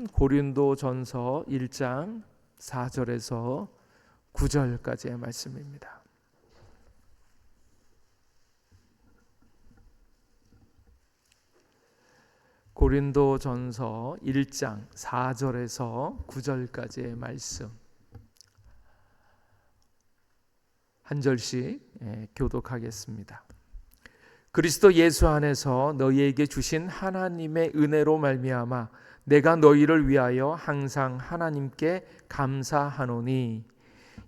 말씀은 고린도전서 1장 4절에서 9절까지의 말씀입니다. 고린도전서 1장 4절에서 9절까지의 말씀 한 절씩 교독하겠습니다. 그리스도 예수 안에서 너희에게 주신 하나님의 은혜로 말미암아 내가 너희를 위하여 항상 하나님께 감사하노니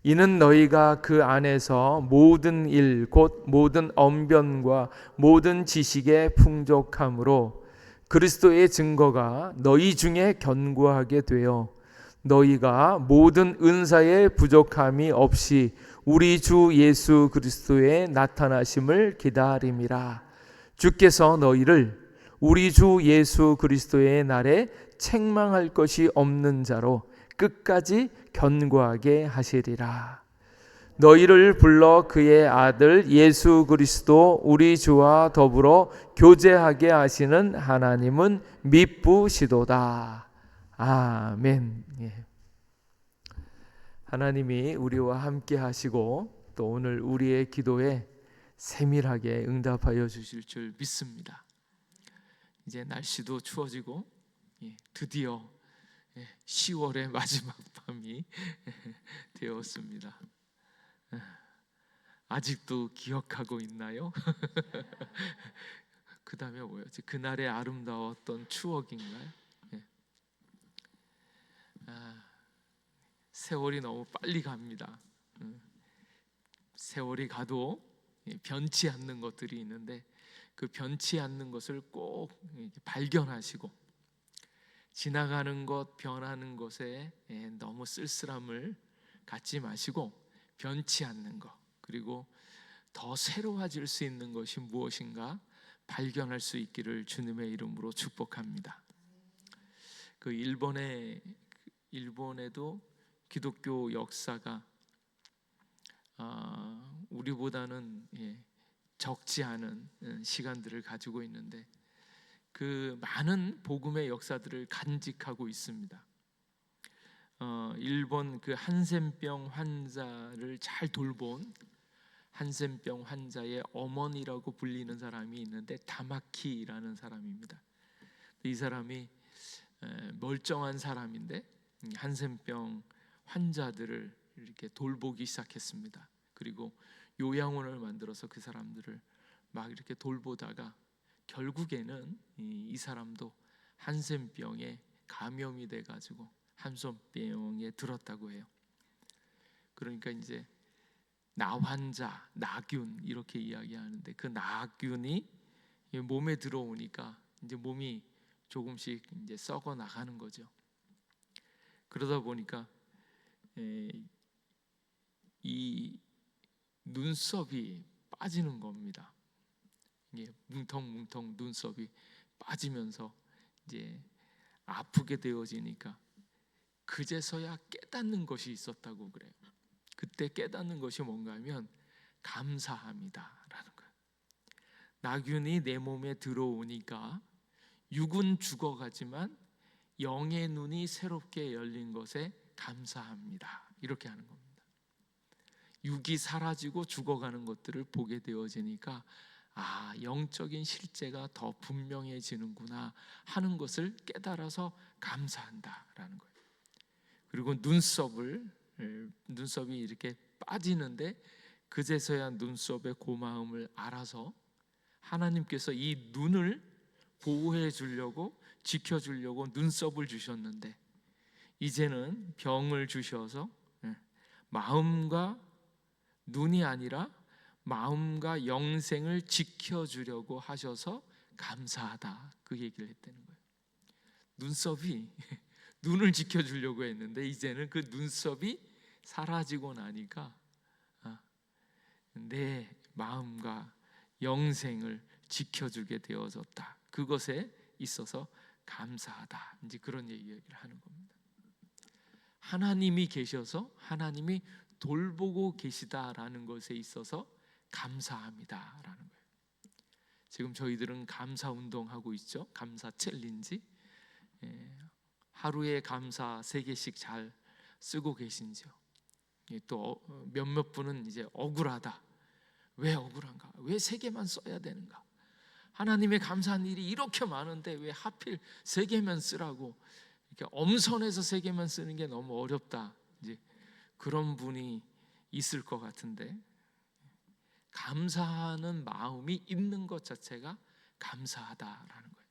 이는 너희가 그 안에서 모든 일 곧 모든 언변과 모든 지식에 풍족함으로 그리스도의 증거가 너희 중에 견고하게 되어 너희가 모든 은사의 부족함이 없이 우리 주 예수 그리스도의 나타나심을 기다림이라. 주께서 너희를 우리 주 예수 그리스도의 날에 책망할 것이 없는 자로 끝까지 견고하게 하시리라. 너희를 불러 그의 아들 예수 그리스도 우리 주와 더불어 교제하게 하시는 하나님은 미쁘시도다. 아멘. 하나님이 우리와 함께 하시고 또 오늘 우리의 기도에 세밀하게 응답하여 주실 줄 믿습니다. 이제 날씨도 추워지고 드디어 10월의 마지막 밤이 되었습니다. 아직도 기억하고 있나요? 그 다음에 뭐였지? 그날의 아름다웠던 추억인가요? 세월이 너무 빨리 갑니다. 세월이 가도 변치 않는 것들이 있는데 그 변치 않는 것을 꼭 발견하시고 지나가는 것, 변하는 것에 너무 쓸쓸함을 갖지 마시고 변치 않는 것, 그리고 더 새로워질 수 있는 것이 무엇인가 발견할 수 있기를 주님의 이름으로 축복합니다. 그 일본에도 기독교 역사가 우리보다는 적지 않은 시간들을 가지고 있는데 그 많은 복음의 역사들을 간직하고 있습니다. 일본 그 한센병 환자를 잘 돌본 한센병 환자의 어머니라고 불리는 사람이 있는데 다마키라는 사람입니다. 이 사람이 멀쩡한 사람인데 한센병 환자들을 이렇게 돌보기 시작했습니다. 그리고 요양원을 만들어서 그 사람들을 막 이렇게 돌보다가 결국에는 이 사람도 한센병에 감염이 돼가지고 한센병에 들었다고 해요. 그러니까 이제 나환자, 나균 이렇게 이야기하는데 그 나균이 몸에 들어오니까 이제 몸이 조금씩 이제 썩어 나가는 거죠. 그러다 보니까 이 눈썹이 빠지는 겁니다. 이게 뭉텅뭉텅 눈썹이 빠지면서 이제 아프게 되어지니까 그제서야 깨닫는 것이 있었다고 그래요. 그때 깨닫는 것이 뭔가 하면 감사합니다라는 거예요. 나균이 내 몸에 들어오니까 육은 죽어가지만 영의 눈이 새롭게 열린 것에 감사합니다. 이렇게 하는 겁니다. 육이 사라지고 죽어가는 것들을 보게 되어지니까 영적인 실제가 더 분명해지는구나 하는 것을 깨달아서 감사한다라는 거예요. 그리고 눈썹이 이렇게 빠지는데 그제서야 눈썹의 고마움을 알아서 하나님께서 이 눈을 보호해 주려고 지켜주려고 눈썹을 주셨는데 이제는 병을 주셔서 마음과 눈이 아니라 마음과 영생을 지켜주려고 하셔서 감사하다, 그 얘기를 했다는 거예요. 눈썹이 눈을 지켜주려고 했는데 이제는 그 눈썹이 사라지고 나니까 내 마음과 영생을 지켜주게 되어졌다, 그것에 있어서 감사하다, 이제 그런 얘기를 하는 겁니다. 하나님이 계셔서 하나님이 돌보고 계시다라는 것에 있어서 감사합니다라는 거예요. 지금 저희들은 감사 운동하고 있죠. 감사 챌린지. 하루에 감사 3개씩 잘 쓰고 계신지요? 또 몇몇 분은 이제 억울하다. 왜 억울한가? 왜 3개만 써야 되는가? 하나님의 감사한 일이 이렇게 많은데 왜 하필 3개만 쓰라고? 이렇게 엄선해서 3개만 쓰는 게 너무 어렵다. 이제 그런 분이 있을 것 같은데, 감사하는 마음이 있는 것 자체가 감사하다라는 거예요.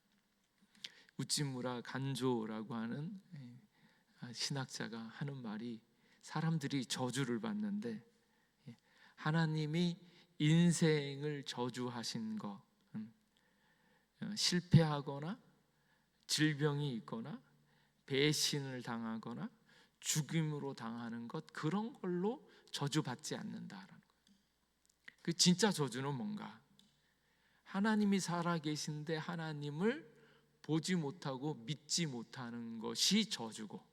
우찌무라 간조라고 하는 신학자가 하는 말이, 사람들이 저주를 받는데 하나님이 인생을 저주하신 것, 실패하거나 질병이 있거나 배신을 당하거나 죽임으로 당하는 것, 그런 걸로 저주받지 않는다라는 거예요. 그 진짜 저주는 뭔가? 하나님이 살아계신데 하나님을 보지 못하고 믿지 못하는 것이 저주고,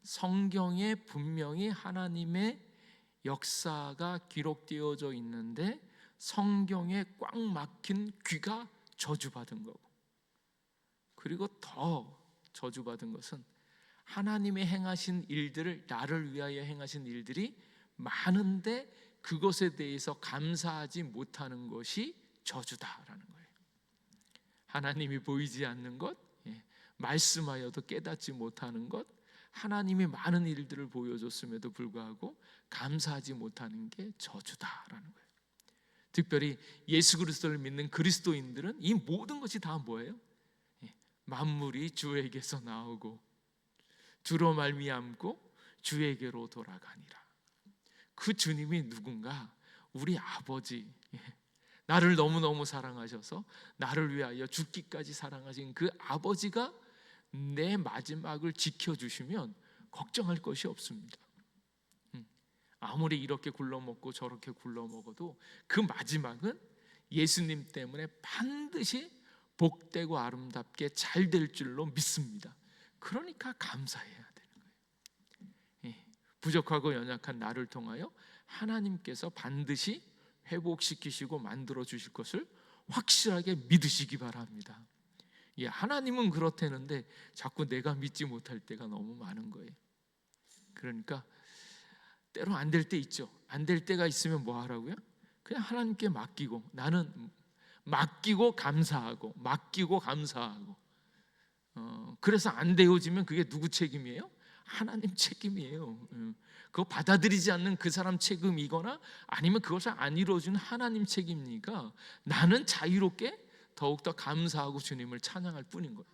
성경에 분명히 하나님의 역사가 기록되어져 있는데 성경에 꽉 막힌 귀가 저주받은 거고, 그리고 더 저주받은 것은 하나님의 행하신 일들을, 나를 위하여 행하신 일들이 많은데 그것에 대해서 감사하지 못하는 것이 저주다라는 거예요. 하나님이 보이지 않는 것, 말씀하여도 깨닫지 못하는 것, 하나님이 많은 일들을 보여줬음에도 불구하고 감사하지 못하는 게 저주다라는 거예요. 특별히 예수 그리스도를 믿는 그리스도인들은 이 모든 것이 다 뭐예요? 만물이 주에게서 나오고 주로 말미암고 주에게로 돌아가니라. 그 주님이 누군가? 우리 아버지, 나를 너무너무 사랑하셔서 나를 위하여 죽기까지 사랑하신 그 아버지가 내 마지막을 지켜주시면 걱정할 것이 없습니다. 아무리 이렇게 굴러먹고 저렇게 굴러먹어도 그 마지막은 예수님 때문에 반드시 복되고 아름답게 잘 될 줄로 믿습니다. 그러니까 감사해야 되는 거예요. 부족하고 연약한 나를 통하여 하나님께서 반드시 회복시키시고 만들어 주실 것을 확실하게 믿으시기 바랍니다. 하나님은 그렇다는데 자꾸 내가 믿지 못할 때가 너무 많은 거예요. 그러니까 때로 안 될 때 있죠. 안 될 때가 있으면 뭐 하라고요? 그냥 하나님께 맡기고, 나는 맡기고 감사하고, 맡기고 감사하고. 그래서 안 되어지면 그게 누구 책임이에요? 하나님 책임이에요. 그거 받아들이지 않는 그 사람 책임이거나 아니면 그것을 안 이루어주는 하나님 책임이니까 나는 자유롭게 더욱더 감사하고 주님을 찬양할 뿐인 거예요.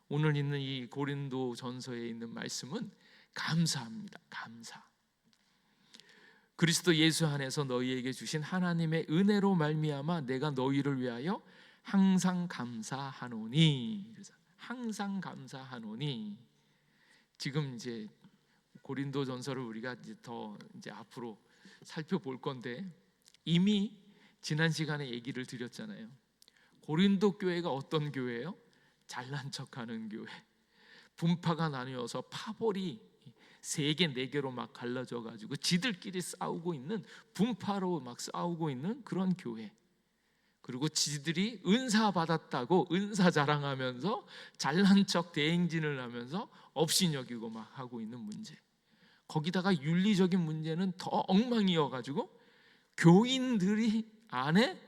오늘 있는 이 고린도 전서에 있는 말씀은 감사합니다. 감사. 그리스도 예수 안에서 너희에게 주신 하나님의 은혜로 말미암아 내가 너희를 위하여 항상 감사하노니. 그래서 항상 감사하노니. 지금 이제 고린도 전서를 우리가 이제 앞으로 살펴볼 건데, 이미 지난 시간에 얘기를 드렸잖아요. 고린도 교회가 어떤 교회예요? 잘난 척하는 교회. 분파가 나뉘어서 파벌이 3개, 4개로 막 갈라져 가지고 지들끼리 싸우고 있는, 분파로 막 싸우고 있는 그런 교회. 그리고 지들이 은사 받았다고 은사 자랑하면서 잘난 척 대행진을 하면서 업신여기고 막 하고 있는 문제. 거기다가 윤리적인 문제는 더 엉망이어 가지고 교인들이 안에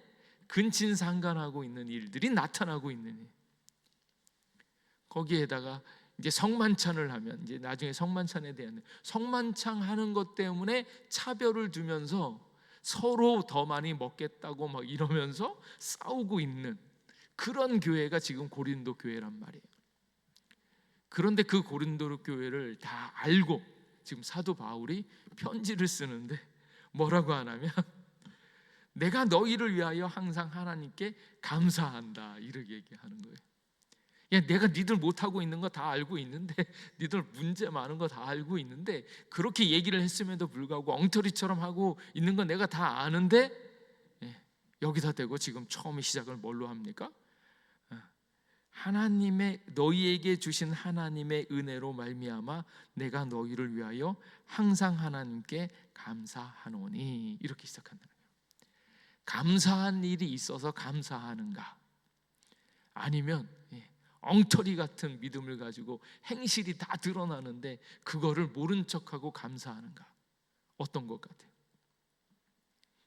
근친상간하고 있는 일들이 나타나고 있는 일. 거기에다가 이제 성만찬을 하면, 이제 나중에 성만찬에 대한, 성만찬 하는 것 때문에 차별을 두면서 서로 더 많이 먹겠다고 막 이러면서 싸우고 있는 그런 교회가 지금 고린도 교회란 말이에요. 그런데 그 고린도 교회를 다 알고 지금 사도 바울이 편지를 쓰는데 뭐라고 하냐면 내가 너희를 위하여 항상 하나님께 감사한다, 이렇게 얘기하는 거예요. 내가 니들 못하고 있는 거 다 알고 있는데, 니들 문제 많은 거 다 알고 있는데, 그렇게 얘기를 했음에도 불구하고 엉터리처럼 하고 있는 건 내가 다 아는데, 여기다 대고 지금 처음에 시작을 뭘로 합니까? 하나님의, 너희에게 주신 하나님의 은혜로 말미암아 내가 너희를 위하여 항상 하나님께 감사하노니, 이렇게 시작한다는 거예요. 감사한 일이 있어서 감사하는가? 아니면 엉터리 같은 믿음을 가지고 행실이 다 드러나는데 그거를 모른 척하고 감사하는가? 어떤 것 같아요?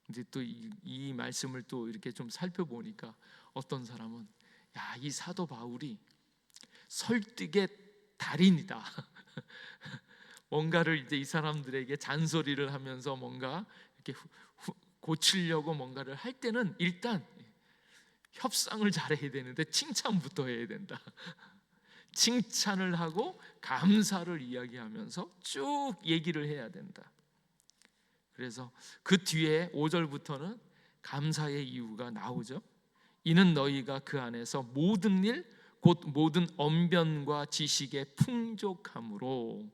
이제 또 이 말씀을 또 이렇게 좀 살펴보니까 어떤 사람은 야, 이 사도 바울이 설득의 달인이다. 뭔가를 이제 이 사람들에게 잔소리를 하면서 뭔가 이렇게 고치려고 뭔가를 할 때는 일단 협상을 잘해야 되는데 칭찬부터 해야 된다. 칭찬을 하고 감사를 이야기하면서 쭉 얘기를 해야 된다. 그래서 그 뒤에 5절부터는 감사의 이유가 나오죠. 이는 너희가 그 안에서 모든 일 곧 모든 언변과 지식의 풍족함으로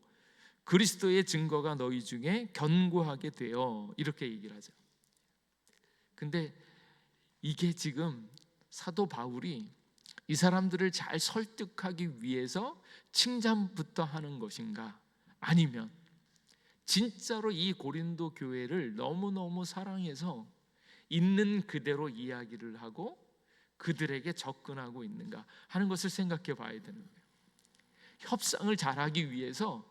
그리스도의 증거가 너희 중에 견고하게 되어, 이렇게 얘기를 하죠. 근데 이게 지금 사도 바울이 이 사람들을 잘 설득하기 위해서 칭찬부터 하는 것인가, 아니면 진짜로 이 고린도 교회를 너무너무 사랑해서 있는 그대로 이야기를 하고 그들에게 접근하고 있는가 하는 것을 생각해 봐야 되는 거예요. 협상을 잘하기 위해서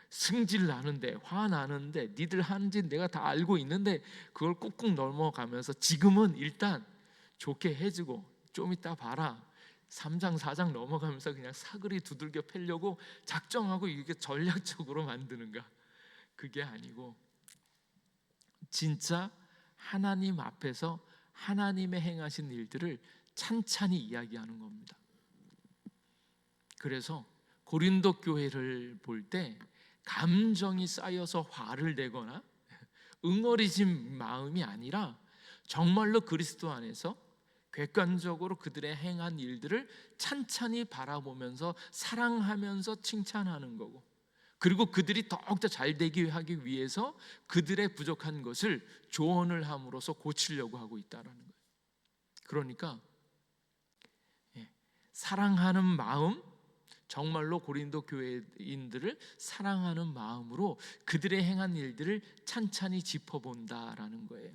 승질 나는데, 화 나는데, 니들 하는지 내가 다 알고 있는데 그걸 꾹꾹 넘어가면서 지금은 일단 좋게 해주고 좀 이따 봐라 3장 4장 넘어가면서 그냥 사그리 두들겨 패려고 작정하고 이게 전략적으로 만드는가? 그게 아니고 진짜 하나님 앞에서 하나님의 행하신 일들을 찬찬히 이야기하는 겁니다. 그래서 고린도 교회를 볼 때 감정이 쌓여서 화를 내거나 응어리진 마음이 아니라 정말로 그리스도 안에서 객관적으로 그들의 행한 일들을 찬찬히 바라보면서 사랑하면서 칭찬하는 거고, 그리고 그들이 더욱더 잘 되게 하기 위해서 그들의 부족한 것을 조언을 함으로써 고치려고 하고 있다는 거예요. 그러니까 사랑하는 마음, 정말로 고린도 교회인들을 사랑하는 마음으로 그들의 행한 일들을 찬찬히 짚어본다라는 거예요.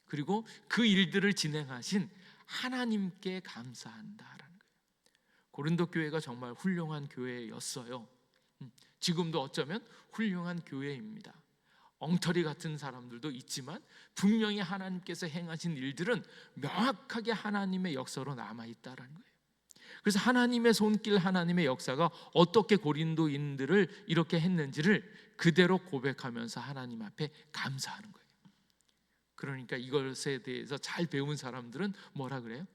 그리고 그 일들을 진행하신 하나님께 감사한다라는 거예요. 고린도 교회가 정말 훌륭한 교회였어요. 지금도 어쩌면 훌륭한 교회입니다. 엉터리 같은 사람들도 있지만 분명히 하나님께서 행하신 일들은 명확하게 하나님의 역사로 남아있다는 거예요. 그래서 하나님의 손길, 하나님의 역사가 어떻게 고린도인들을 이렇게 했는지를 그대로 고백하면서 하나님 앞에 감사하는 거예요. 그러니까 이것에 대해서 잘 배운 사람들은 뭐라 그래요?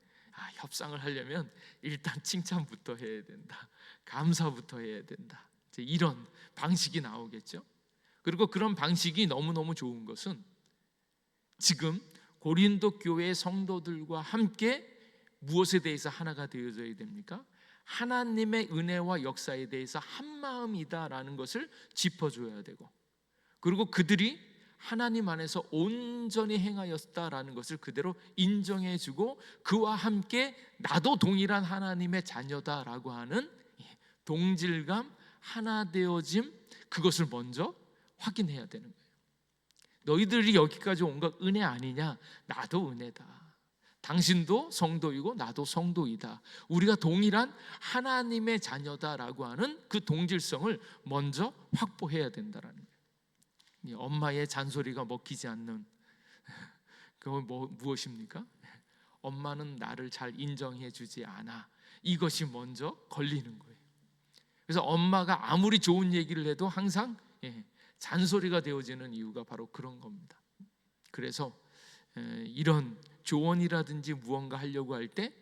협상을 하려면 일단 칭찬부터 해야 된다, 감사부터 해야 된다, 이런 방식이 나오겠죠. 그리고 그런 방식이 너무너무 좋은 것은 지금 고린도 교회 성도들과 함께 무엇에 대해서 하나가 되어져야 됩니까? 하나님의 은혜와 역사에 대해서 한마음이다라는 것을 짚어줘야 되고, 그리고 그들이 하나님 안에서 온전히 행하였다라는 것을 그대로 인정해주고 그와 함께 나도 동일한 하나님의 자녀다라고 하는 동질감, 하나 되어짐, 그것을 먼저 확인해야 되는 거예요. 너희들이 여기까지 온 것 은혜 아니냐? 나도 은혜다. 당신도 성도이고 나도 성도이다. 우리가 동일한 하나님의 자녀다라고 하는 그 동질성을 먼저 확보해야 된다라는 거예요. 엄마의 잔소리가 먹히지 않는 그건 무엇입니까? 엄마는 나를 잘 인정해 주지 않아. 이것이 먼저 걸리는 거예요. 그래서 엄마가 아무리 좋은 얘기를 해도 항상 잔소리가 되어지는 이유가 바로 그런 겁니다. 그래서 이런 조언이라든지 무언가 하려고 할 때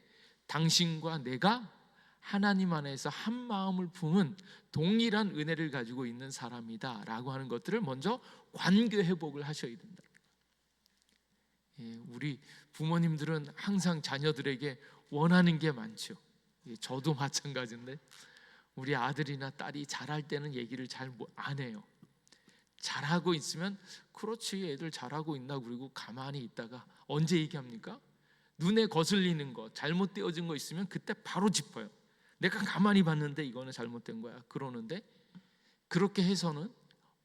당신과 내가 하나님 안에서 한 마음을 품은 동일한 은혜를 가지고 있는 사람이다 라고 하는 것들을 먼저 관계 회복을 하셔야 된다. 우리 부모님들은 항상 자녀들에게 원하는 게 많죠. 저도 마찬가지인데 우리 아들이나 딸이 잘할 때는 얘기를 잘 안 해요. 잘하고 있으면 그렇지 애들 잘하고 있나 그리고 가만히 있다가 언제 얘기합니까? 눈에 거슬리는 거, 잘못되어진 거 있으면 그때 바로 짚어요. 내가 가만히 봤는데 이거는 잘못된 거야 그러는데, 그렇게 해서는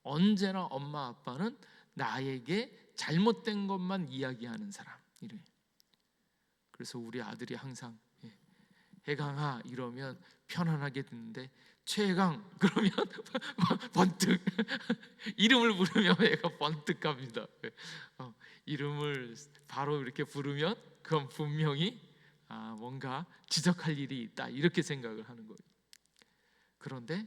언제나 엄마 아빠는 나에게 잘못된 것만 이야기하는 사람 이래요. 그래서 우리 아들이 항상 해강아 이러면 편안하게 듣는데 최해강 그러면 번뜩 이름을 부르면 애가 번뜩 갑니다. 이름을 바로 이렇게 부르면 그건 분명히 뭔가 지적할 일이 있다 이렇게 생각을 하는 거예요. 그런데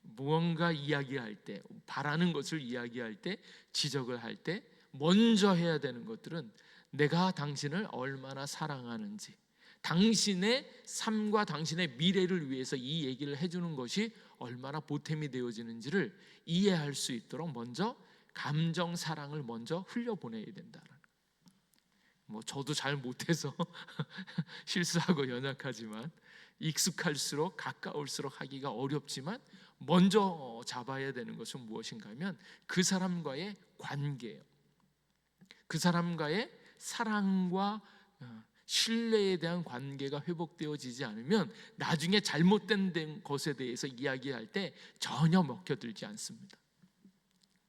무언가 이야기할 때, 바라는 것을 이야기할 때, 지적을 할 때 먼저 해야 되는 것들은 내가 당신을 얼마나 사랑하는지, 당신의 삶과 당신의 미래를 위해서 이 얘기를 해주는 것이 얼마나 보탬이 되어지는지를 이해할 수 있도록 먼저 감정 사랑을 먼저 흘려보내야 된다는. 저도 잘 못해서 실수하고 연약하지만, 익숙할수록 가까울수록 하기가 어렵지만 먼저 잡아야 되는 것은 무엇인가 하면 그 사람과의 관계예요. 그 사람과의 사랑과 신뢰에 대한 관계가 회복되어지지 않으면 나중에 잘못된 것에 대해서 이야기할 때 전혀 먹혀들지 않습니다.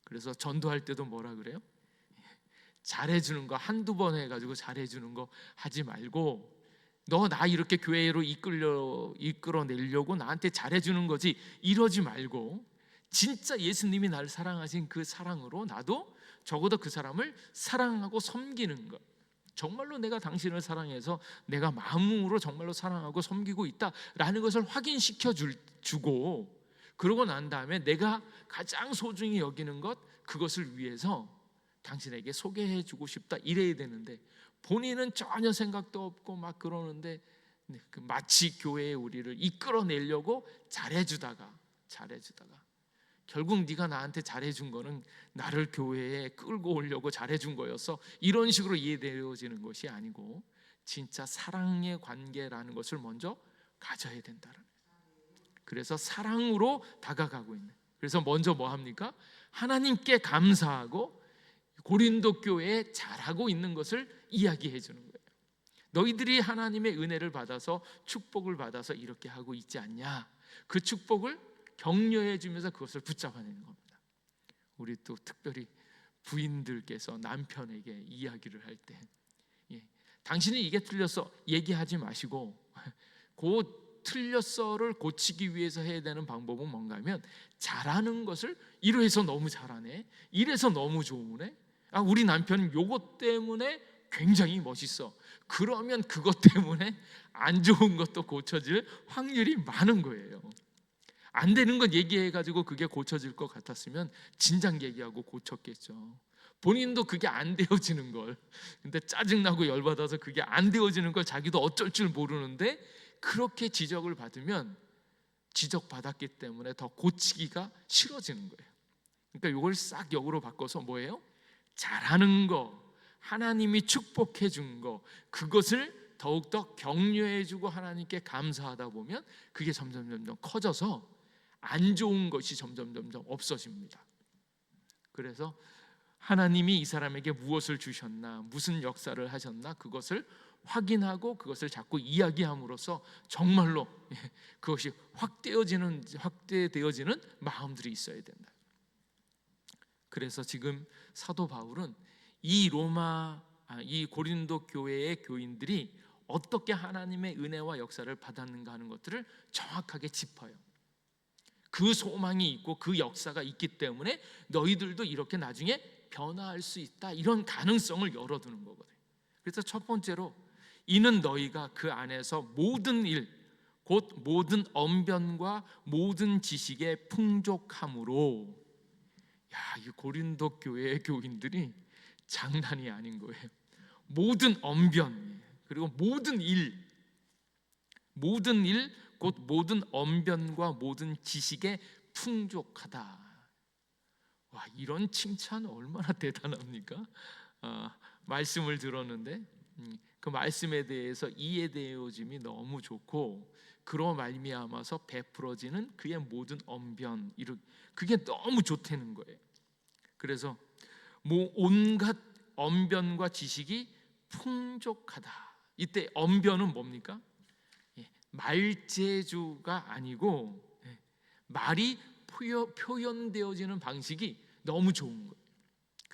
그래서 전도할 때도 뭐라 그래요? 잘해주는 거 한두 번 해가지고 잘해주는 거 하지 말고, 너 나 이렇게 교회로 이끌어내려고 나한테 잘해주는 거지 이러지 말고, 진짜 예수님이 나를 사랑하신 그 사랑으로 나도 적어도 그 사람을 사랑하고 섬기는 것, 정말로 내가 당신을 사랑해서 내가 마음으로 정말로 사랑하고 섬기고 있다라는 것을 확인시켜 주고, 그러고 난 다음에 내가 가장 소중히 여기는 것, 그것을 위해서 당신에게 소개해 주고 싶다 이래야 되는데, 본인은 전혀 생각도 없고 막 그러는데 마치 교회에 우리를 이끌어내려고 잘해주다가 결국 네가 나한테 잘해준 거는 나를 교회에 끌고 오려고 잘해준 거였어, 이런 식으로 이해되어지는 것이 아니고 진짜 사랑의 관계라는 것을 먼저 가져야 된다는. 그래서 사랑으로 다가가고 있는. 그래서 먼저 뭐 합니까? 하나님께 감사하고 고린도 교회에 잘하고 있는 것을 이야기해 주는 거예요. 너희들이 하나님의 은혜를 받아서 축복을 받아서 이렇게 하고 있지 않냐, 그 축복을 격려해 주면서 그것을 붙잡아내는 겁니다. 우리 또 특별히 부인들께서 남편에게 이야기를 할 때, 당신이 이게 틀렸어 얘기하지 마시고 그 틀렸어를 고치기 위해서 해야 되는 방법은 뭔가 하면, 잘하는 것을 이래서 너무 잘하네, 이래서 너무 좋으네, 우리 남편은 요것 때문에 굉장히 멋있어, 그러면 그것 때문에 안 좋은 것도 고쳐질 확률이 많은 거예요. 안 되는 건 얘기해가지고 그게 고쳐질 것 같았으면 진작 얘기하고 고쳤겠죠. 본인도 그게 안 되어지는 걸, 근데 짜증나고 열받아서 그게 안 되어지는 걸 자기도 어쩔 줄 모르는데 그렇게 지적을 받으면 지적받았기 때문에 더 고치기가 싫어지는 거예요. 그러니까 이걸 싹 역으로 바꿔서 뭐예요? 잘하는 거, 하나님이 축복해 준 거, 그것을 더욱더 격려해 주고 하나님께 감사하다 보면 그게 점점 커져서 안 좋은 것이 점점 없어집니다. 그래서 하나님이 이 사람에게 무엇을 주셨나, 무슨 역사를 하셨나, 그것을 확인하고 그것을 자꾸 이야기함으로써 정말로 그것이 확대되어지는 마음들이 있어야 된다. 그래서 지금 사도 바울은 이 고린도 교회의 교인들이 어떻게 하나님의 은혜와 역사를 받았는가 하는 것들을 정확하게 짚어요. 그 소망이 있고 그 역사가 있기 때문에 너희들도 이렇게 나중에 변화할 수 있다, 이런 가능성을 열어두는 거거든요. 그래서 첫 번째로, 이는 너희가 그 안에서 모든 일, 곧 모든 언변과 모든 지식의 풍족함으로. 이 고린도 교회의 교인들이 장난이 아닌 거예요. 모든 언변, 그리고 모든 일, 곧 모든 언변과 모든 지식에 풍족하다. 이런 칭찬 얼마나 대단합니까? 말씀을 들었는데 그 말씀에 대해서 이해되어짐이 너무 좋고, 그로 말미암아서 베풀어지는 그의 모든 언변, 그게 너무 좋다는 거예요. 그래서 온갖 언변과 지식이 풍족하다. 이때 언변은 뭡니까? 말재주가 아니고 말이 표현되어지는 방식이 너무 좋은 거예요.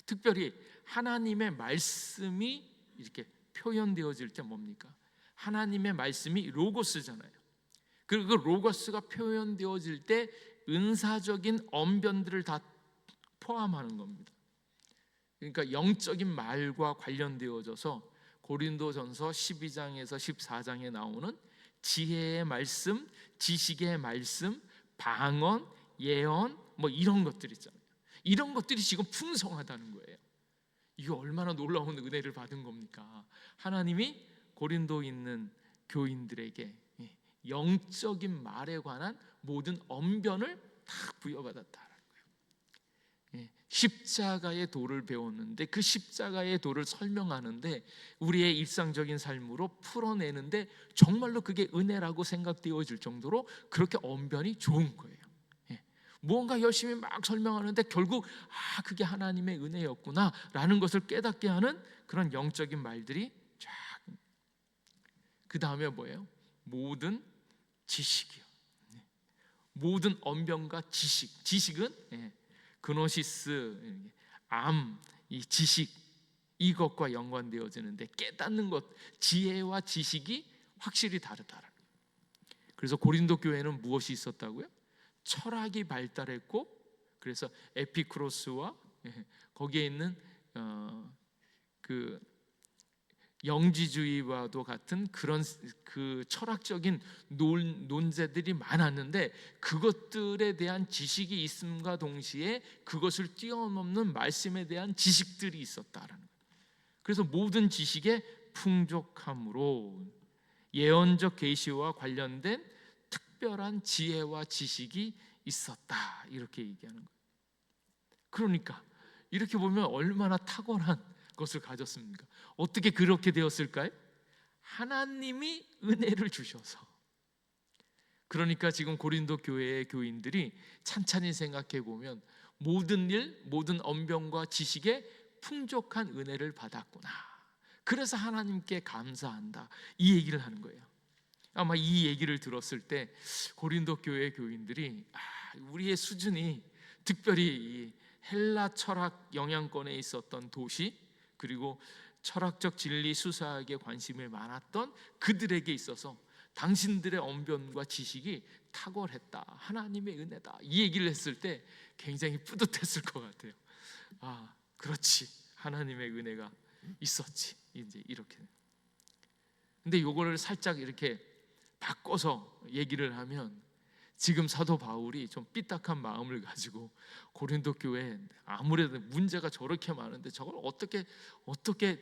특별히 하나님의 말씀이 이렇게 표현되어질 때 뭡니까? 하나님의 말씀이 로고스잖아요. 그리고 그 로고스가 표현되어질 때 은사적인 언변들을 다 포함하는 겁니다. 그러니까 영적인 말과 관련되어져서 고린도전서 12장에서 14장에 나오는 지혜의 말씀, 지식의 말씀, 방언, 예언 뭐 이런 것들 있잖아요. 이런 것들이 지금 풍성하다는 거예요. 이거 얼마나 놀라운 은혜를 받은 겁니까? 하나님이 고린도에 있는 교인들에게 영적인 말에 관한 모든 언변을 다 부여받았다라는 거예요. 십자가의 도를 배웠는데 그 십자가의 도를 설명하는데 우리의 일상적인 삶으로 풀어내는데 정말로 그게 은혜라고 생각되어질 정도로 그렇게 언변이 좋은 거예요. 무언가 열심히 막 설명하는데 결국 그게 하나님의 은혜였구나 라는 것을 깨닫게 하는 그런 영적인 말들이 쫙. 그 다음에 뭐예요? 모든 지식이요. 모든 언변과 지식. 지식은 그노시스, 이 지식, 이것과 연관되어지는데 깨닫는 것, 지혜와 지식이 확실히 다르다라는 거예요. 그래서 고린도 교회는 무엇이 있었다고요? 철학이 발달했고, 그래서 에피쿠로스와 거기에 있는 그 영지주의와도 같은 그런 그 철학적인 논제들이 많았는데 그것들에 대한 지식이 있음과 동시에 그것을 뛰어넘는 말씀에 대한 지식들이 있었다라는 거예요. 그래서 모든 지식의 풍족함으로 예언적 계시와 관련된 특별한 지혜와 지식이 있었다 이렇게 얘기하는 거예요. 그러니까 이렇게 보면 얼마나 탁월한 것을 가졌습니까? 어떻게 그렇게 되었을까요? 하나님이 은혜를 주셔서. 그러니까 지금 고린도 교회의 교인들이 찬찬히 생각해 보면 모든 일, 모든 언변과 지식에 풍족한 은혜를 받았구나. 그래서 하나님께 감사한다. 이 얘기를 하는 거예요. 아마 이 얘기를 들었을 때 고린도 교회 교인들이 우리의 수준이 특별히 이 헬라 철학 영향권에 있었던 도시 그리고 철학적 진리 수사학에 관심이 많았던 그들에게 있어서 당신들의 언변과 지식이 탁월했다. 하나님의 은혜다. 이 얘기를 했을 때 굉장히 뿌듯했을 것 같아요. 그렇지. 하나님의 은혜가 있었지. 이제 이렇게. 근데 요거를 살짝 이렇게 바꿔서 얘기를 하면 지금 사도 바울이 좀 삐딱한 마음을 가지고 고린도 교회에 아무래도 문제가 저렇게 많은데 저걸 어떻게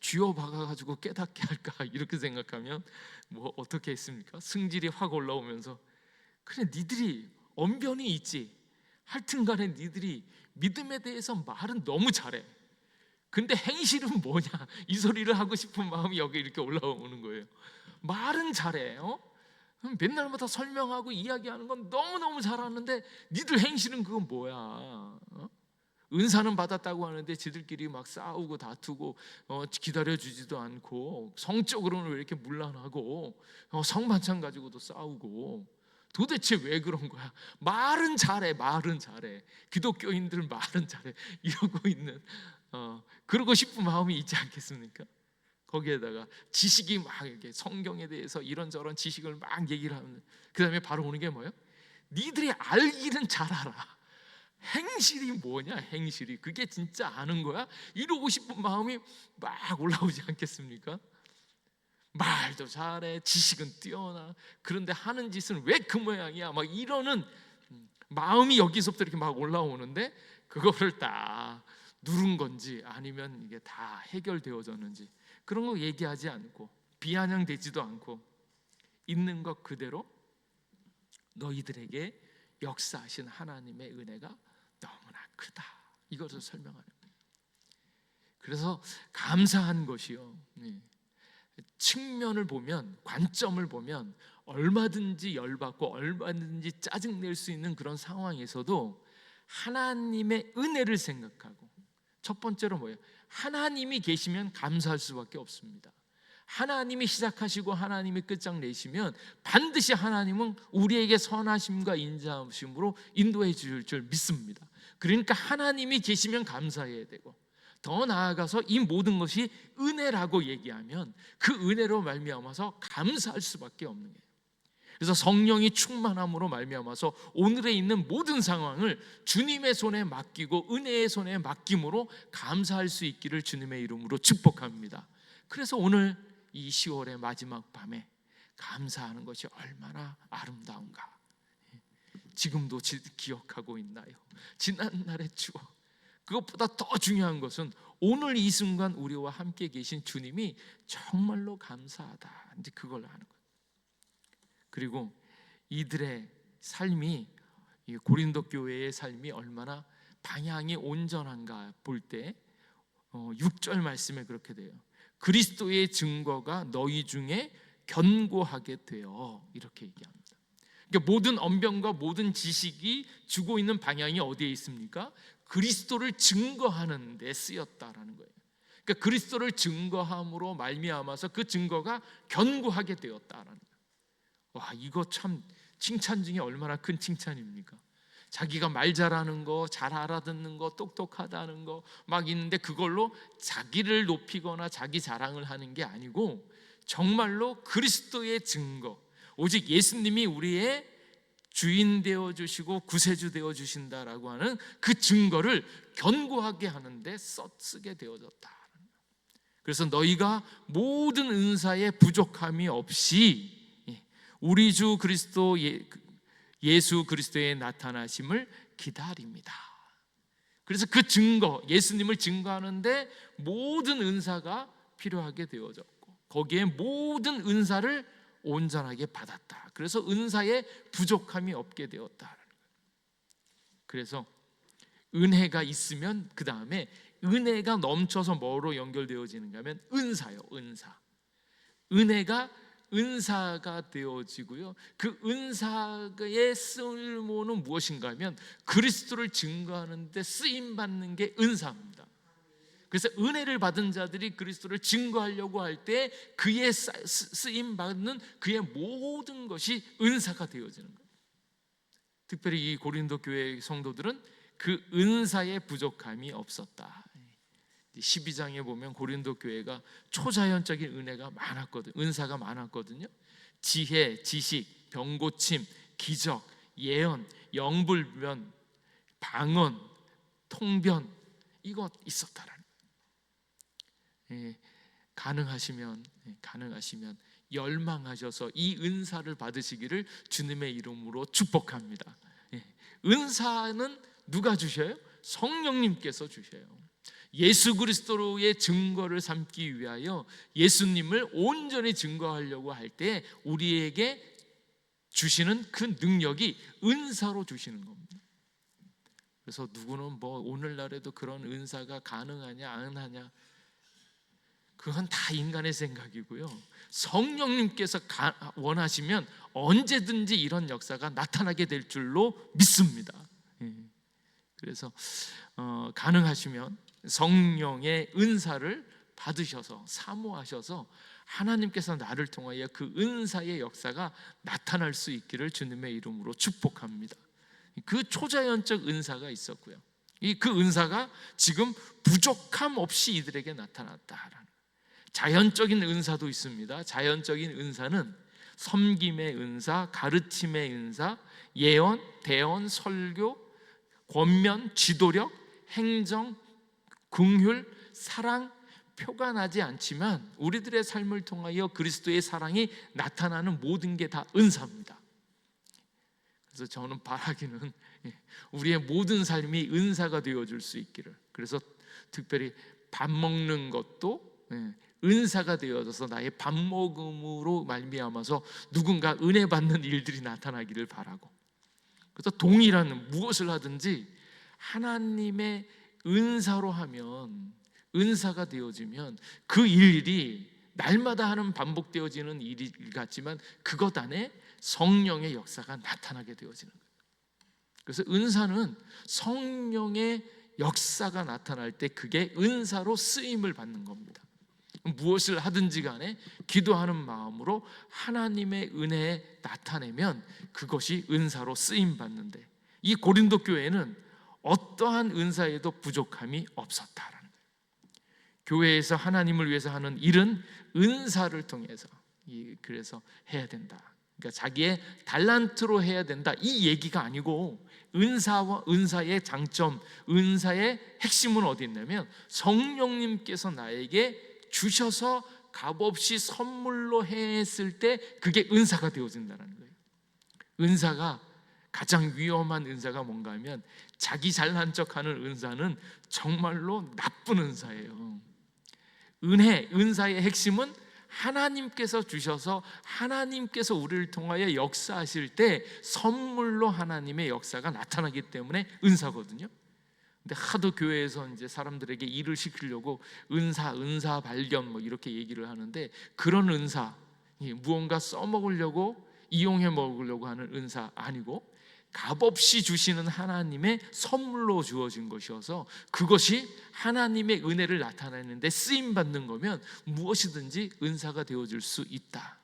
쥐어박아 가지고 깨닫게 할까 이렇게 생각하면 뭐 어떻게 했습니까? 승질이 확 올라오면서 그래 니들이 언변이 있지 하여튼간에 니들이 믿음에 대해서 말은 너무 잘해. 근데 행실은 뭐냐 이 소리를 하고 싶은 마음이 여기 이렇게 올라오는 거예요. 말은 잘해. 맨날마다 설명하고 이야기하는 건 너무너무 잘하는데 니들 행실은 그건 뭐야? 은사는 받았다고 하는데 지들끼리 막 싸우고 다투고 기다려주지도 않고 성적으로는 왜 이렇게 문란하고 성만찬 가지고도 싸우고 도대체 왜 그런 거야? 말은 잘해. 기독교인들 말은 잘해 이러고 있는 그러고 싶은 마음이 있지 않겠습니까? 거기에다가 지식이 막 이렇게 성경에 대해서 이런저런 지식을 막 얘기를 하는 그 다음에 바로 오는 게 뭐예요? 니들이 알기는 잘 알아. 행실이 뭐냐? 행실이 그게 진짜 아는 거야? 이러고 싶은 마음이 막 올라오지 않겠습니까? 말도 잘해, 지식은 뛰어나. 그런데 하는 짓은 왜 그 모양이야? 막 이러는 마음이 여기서부터 이렇게 막 올라오는데 그거를 다 누른 건지 아니면 이게 다 해결되어졌는지 그런 거 얘기하지 않고 비아냥되지도 않고 있는 것 그대로 너희들에게 역사하신 하나님의 은혜가 너무나 크다. 이것을 설명하는 거예요. 그래서 감사한 것이요. 측면을 보면 관점을 보면 얼마든지 열받고 얼마든지 짜증낼 수 있는 그런 상황에서도 하나님의 은혜를 생각하고 첫 번째로 뭐예요? 하나님이 계시면 감사할 수밖에 없습니다. 하나님이 시작하시고 하나님이 끝장내시면 반드시 하나님은 우리에게 선하심과 인자하심으로 인도해 주실 줄 믿습니다. 그러니까 하나님이 계시면 감사해야 되고 더 나아가서 이 모든 것이 은혜라고 얘기하면 그 은혜로 말미암아서 감사할 수밖에 없는 거예요. 그래서 성령이 충만함으로 말미암아서 오늘에 있는 모든 상황을 주님의 손에 맡기고 은혜의 손에 맡김으로 감사할 수 있기를 주님의 이름으로 축복합니다. 그래서 오늘 이 10월의 마지막 밤에 감사하는 것이 얼마나 아름다운가. 지금도 기억하고 있나요? 지난날의 추억. 그것보다 더 중요한 것은 오늘 이 순간 우리와 함께 계신 주님이 정말로 감사하다. 이제 그걸 아는 거예요. 그리고 이들의 삶이, 이 고린도 교회의 삶이 얼마나 방향이 온전한가 볼 때 6절 말씀에 그렇게 돼요. 그리스도의 증거가 너희 중에 견고하게 되어, 이렇게 얘기합니다. 그러니까 모든 언변과 모든 지식이 주고 있는 방향이 어디에 있습니까? 그리스도를 증거하는 데 쓰였다라는 거예요. 그러니까 그리스도를 증거함으로 말미암아서 그 증거가 견고하게 되었다라는 거예요. 와, 이거 참 칭찬 중에 얼마나 큰 칭찬입니까? 자기가 말 잘하는 거, 잘 알아듣는 거, 똑똑하다는 거 막 있는데 그걸로 자기를 높이거나 자기 자랑을 하는 게 아니고 정말로 그리스도의 증거, 오직 예수님이 우리의 주인 되어주시고 구세주 되어주신다라고 하는 그 증거를 견고하게 하는데 쓰게 되어졌다. 그래서 너희가 모든 은사에 부족함이 없이 우리 주 그리스도 예수 그리스도의 나타나심을 기다립니다. 그래서 그 증거, 예수님을 증거하는데 모든 은사가 필요하게 되어졌고 거기에 모든 은사를 온전하게 받았다. 그래서 은사에 부족함이 없게 되었다. 그래서 은혜가 있으면 그 다음에 은혜가 넘쳐서 뭐로 연결되어지는가 하면 은사요. 은사. 은혜가 은사가 되어지고요. 그 은사의 쓸모는 무엇인가 하면 그리스도를 증거하는 데 쓰임받는 게 은사입니다. 그래서 은혜를 받은 자들이 그리스도를 증거하려고 할 때 그의 쓰임받는 그의 모든 것이 은사가 되어지는 거예요. 특별히 이 고린도 교회 성도들은 그 은사의 부족함이 없었다. 12장에 보면 고린도 교회가 초자연적인 은혜가 많았거든요. 은사가 많았거든요. 지혜, 지식, 병고침, 기적, 예언, 영불변, 방언, 통변, 이거 있었다라는 거예요. 가능하시면 열망하셔서 이 은사를 받으시기를 주님의 이름으로 축복합니다. 은사는 누가 주셔요? 성령님께서 주셔요. 예수 그리스도의 증거를 삼기 위하여 예수님을 온전히 증거하려고 할 때 우리에게 주시는 그 능력이 은사로 주시는 겁니다. 그래서 누구는 뭐 오늘날에도 그런 은사가 가능하냐 안 하냐, 그건 다 인간의 생각이고요. 성령님께서 원하시면 언제든지 이런 역사가 나타나게 될 줄로 믿습니다. 그래서 가능하시면 성령의 은사를 받으셔서 사모하셔서 하나님께서 나를 통하여 그 은사의 역사가 나타날 수 있기를 주님의 이름으로 축복합니다. 그 초자연적 은사가 있었고요. 그 은사가 지금 부족함 없이 이들에게 나타났다라는, 자연적인 은사도 있습니다. 자연적인 은사는 섬김의 은사, 가르침의 은사, 예언, 대언, 설교, 권면, 지도력, 행정, 긍휼, 사랑, 표가 나지 않지만 우리들의 삶을 통하여 그리스도의 사랑이 나타나는 모든 게 다 은사입니다. 그래서 저는 바라기는 우리의 모든 삶이 은사가 되어줄 수 있기를, 그래서 특별히 밥 먹는 것도 은사가 되어져서 나의 밥 먹음으로 말미암아서 누군가 은혜 받는 일들이 나타나기를 바라고, 그래서 동일한 무엇을 하든지 하나님의 은사로 하면, 은사가 되어지면 그 일이 날마다 하는 반복되어지는 일 같지만 그것 안에 성령의 역사가 나타나게 되어지는 거예요. 그래서 은사는 성령의 역사가 나타날 때 그게 은사로 쓰임을 받는 겁니다. 무엇을 하든지 간에 기도하는 마음으로 하나님의 은혜에 나타내면 그것이 은사로 쓰임 받는데, 이 고린도 교회는 어떠한 은사에도 부족함이 없었다라는 거예요. 교회에서 하나님을 위해서 하는 일은 은사를 통해서 그래서 해야 된다. 그러니까 자기의 달란트로 해야 된다 이 얘기가 아니고, 은사와 은사의 장점, 은사의 핵심은 어디 있냐면 성령님께서 나에게 주셔서 값없이 선물로 했을 때 그게 은사가 되어진다는 거예요. 은사가 가장 위험한 은사가 뭔가 하면 자기 잘난 척하는 은사는 정말로 나쁜 은사예요. 은사의 핵심은 하나님께서 주셔서 하나님께서 우리를 통하여 역사하실 때 선물로 하나님의 역사가 나타나기 때문에 은사거든요. 근데 하도 교회에서 이제 사람들에게 일을 시키려고 은사 발견 뭐 이렇게 얘기를 하는데, 그런 은사, 무언가 써먹으려고 이용해 먹으려고 하는 은사 아니고 값없이 주시는 하나님의 선물로 주어진 것이어서, 그것이 하나님의 은혜를 나타내는데 쓰임받는 거면 무엇이든지 은사가 되어질 수 있다.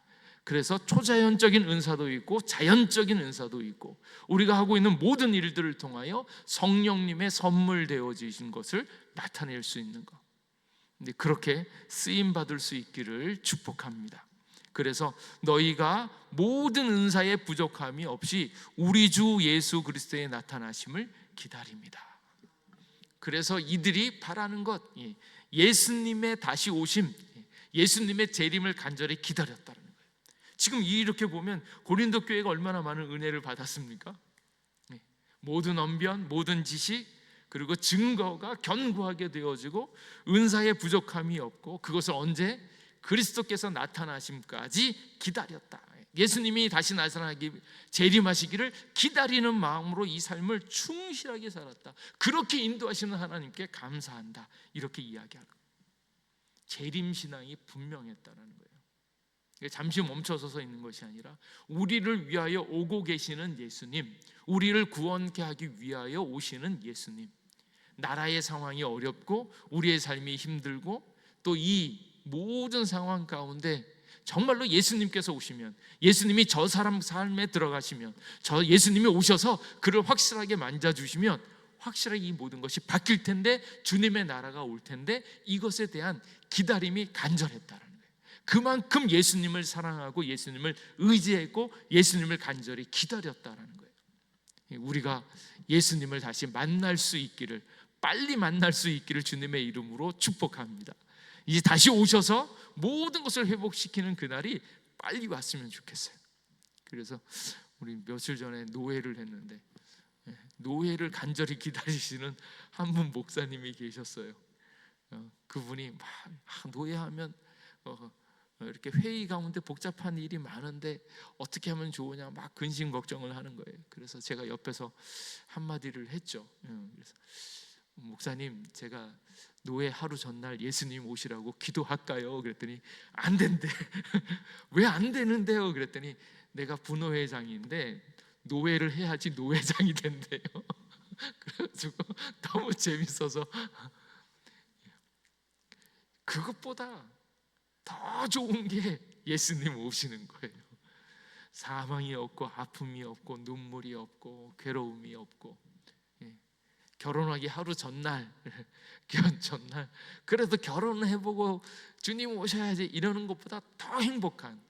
그래서 초자연적인 은사도 있고 자연적인 은사도 있고, 우리가 하고 있는 모든 일들을 통하여 성령님의 선물 되어지신 것을 나타낼 수 있는 것, 근데 그렇게 쓰임받을 수 있기를 축복합니다. 그래서 너희가 모든 은사의 부족함이 없이 우리 주 예수 그리스도의 나타나심을 기다립니다. 그래서 이들이 바라는 것, 예수님의 다시 오심, 예수님의 재림을 간절히 기다렸다는 거예요. 지금 이렇게 보면 고린도 교회가 얼마나 많은 은혜를 받았습니까? 모든 언변, 모든 지식, 그리고 증거가 견고하게 되어지고 은사의 부족함이 없고, 그것을 언제? 그리스도께서 나타나심까지 기다렸다. 예수님이 다시 나타나기, 재림하시기를 기다리는 마음으로 이 삶을 충실하게 살았다. 그렇게 인도하시는 하나님께 감사한다. 이렇게 이야기하고 재림신앙이 분명했다는 거예요. 잠시 멈춰서서 있는 것이 아니라 우리를 위하여 오고 계시는 예수님, 우리를 구원케 하기 위하여 오시는 예수님, 나라의 상황이 어렵고 우리의 삶이 힘들고 또 이 모든 상황 가운데 정말로 예수님께서 오시면, 예수님이 저 사람 삶에 들어가시면, 저 예수님이 오셔서 그를 확실하게 만져주시면 확실하게 이 모든 것이 바뀔 텐데, 주님의 나라가 올 텐데, 이것에 대한 기다림이 간절했다는 거예요. 그만큼 예수님을 사랑하고 예수님을 의지했고 예수님을 간절히 기다렸다는 거예요. 우리가 예수님을 다시 만날 수 있기를, 빨리 만날 수 있기를 주님의 이름으로 축복합니다. 이제 다시 오셔서 모든 것을 회복시키는 그날이 빨리 왔으면 좋겠어요. 그래서 우리 며칠 전에 노회를 했는데, 노회를 간절히 기다리시는 한 분 목사님이 계셨어요. 그분이 막 노회하면 이렇게 회의 가운데 복잡한 일이 많은데 어떻게 하면 좋으냐 막 근심 걱정을 하는 거예요. 그래서 제가 옆에서 한마디를 했죠. 그래서 목사님, 제가 노회 하루 전날 예수님 오시라고 기도할까요? 그랬더니 안 된대. 왜 안 되는데요? 그랬더니 내가 부노회장인데 노회를 해야지 노회장이 된대요. 그래가지고 너무 재밌어서, 그것보다 더 좋은 게 예수님 오시는 거예요. 사망이 없고 아픔이 없고 눈물이 없고 괴로움이 없고, 결혼하기 하루 전날 그래도 결혼을 해보고 주님 오셔야지 이러는 것보다 더 행복한,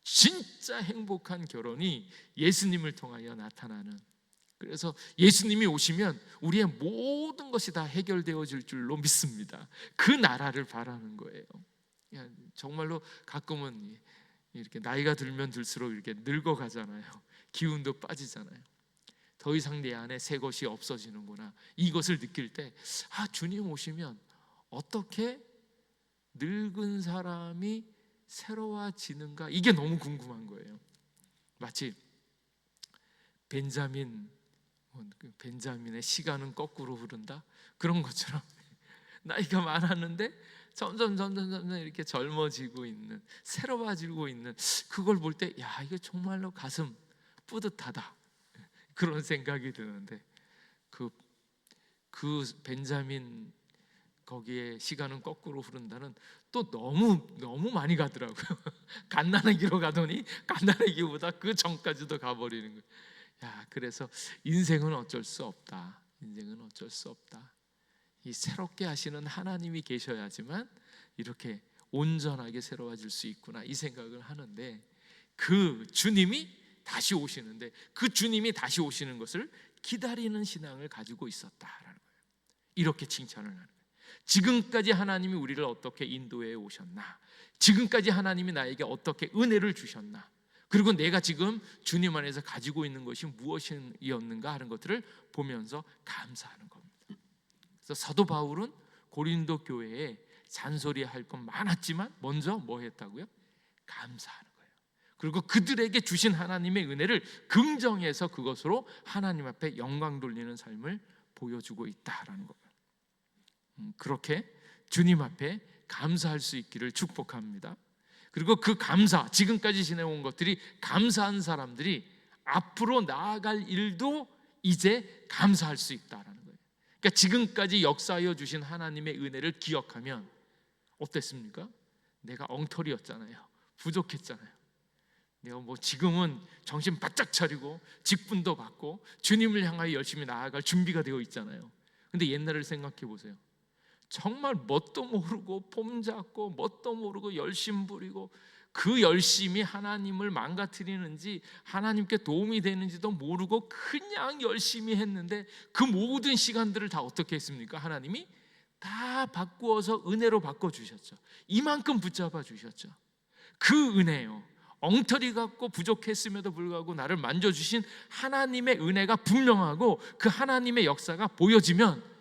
진짜 행복한 결혼이 예수님을 통하여 나타나는, 그래서 예수님이 오시면 우리의 모든 것이 다 해결되어질 줄로 믿습니다. 그 나라를 바라는 거예요. 정말로 가끔은 이렇게 나이가 들면 들수록 이렇게 늙어가잖아요. 기운도 빠지잖아요. 더 이상 내 안에 새 것이 없어지는구나, 이것을 느낄 때 주님 오시면 어떻게 늙은 사람이 새로워지는가, 이게 너무 궁금한 거예요. 마치 벤자민의 시간은 거꾸로 흐른다, 그런 것처럼 나이가 많았는데 점점 이렇게 젊어지고 있는, 새로워지고 있는, 그걸 볼 때 이거 정말로 가슴 뿌듯하다, 그런 생각이 드는데, 그 벤자민 거기에 시간은 거꾸로 흐른다는 또 너무 많이 가더라고요. 갓난아기로 가더니 갓난아기보다 그 전까지도 가버리는 거예요. 그래서 인생은 어쩔 수 없다. 인생은 어쩔 수 없다. 이 새롭게 하시는 하나님이 계셔야지만 이렇게 온전하게 새로워질 수 있구나, 이 생각을 하는데, 그 주님이 다시 오시는데 그 주님이 다시 오시는 것을 기다리는 신앙을 가지고 있었다라는 거예요. 이렇게 칭찬을 하는 거예요. 지금까지 하나님이 우리를 어떻게 인도해 오셨나, 지금까지 하나님이 나에게 어떻게 은혜를 주셨나, 그리고 내가 지금 주님 안에서 가지고 있는 것이 무엇이었는가 하는 것들을 보면서 감사하는 겁니다. 그래서 사도 바울은 고린도 교회에 잔소리할 건 많았지만 먼저 뭐 했다고요? 감사하는 거예요. 그리고 그들에게 주신 하나님의 은혜를 긍정해서 그것으로 하나님 앞에 영광 돌리는 삶을 보여주고 있다라는 거예요. 그렇게 주님 앞에 감사할 수 있기를 축복합니다. 그리고 그 감사, 지금까지 지내온 것들이 감사한 사람들이 앞으로 나아갈 일도 이제 감사할 수 있다라는 거예요. 그러니까 지금까지 역사하여 주신 하나님의 은혜를 기억하면 어땠습니까? 내가 엉터리였잖아요. 부족했잖아요. 내가 뭐 지금은 정신 바짝 차리고 직분도 받고 주님을 향하여 열심히 나아갈 준비가 되어 있잖아요. 근데 옛날을 생각해 보세요. 정말 뭣도 모르고 폼잡고 뭣도 모르고 열심 부리고 그 열심이 하나님을 망가뜨리는지 하나님께 도움이 되는지도 모르고 그냥 열심히 했는데 그 모든 시간들을 다 어떻게 했습니까? 하나님이 다 바꾸어서 은혜로 바꿔주셨죠. 이만큼 붙잡아 주셨죠. 그 은혜요, 엉터리 같고 부족했음에도 불구하고 나를 만져주신 하나님의 은혜가 분명하고 그 하나님의 역사가 보여지면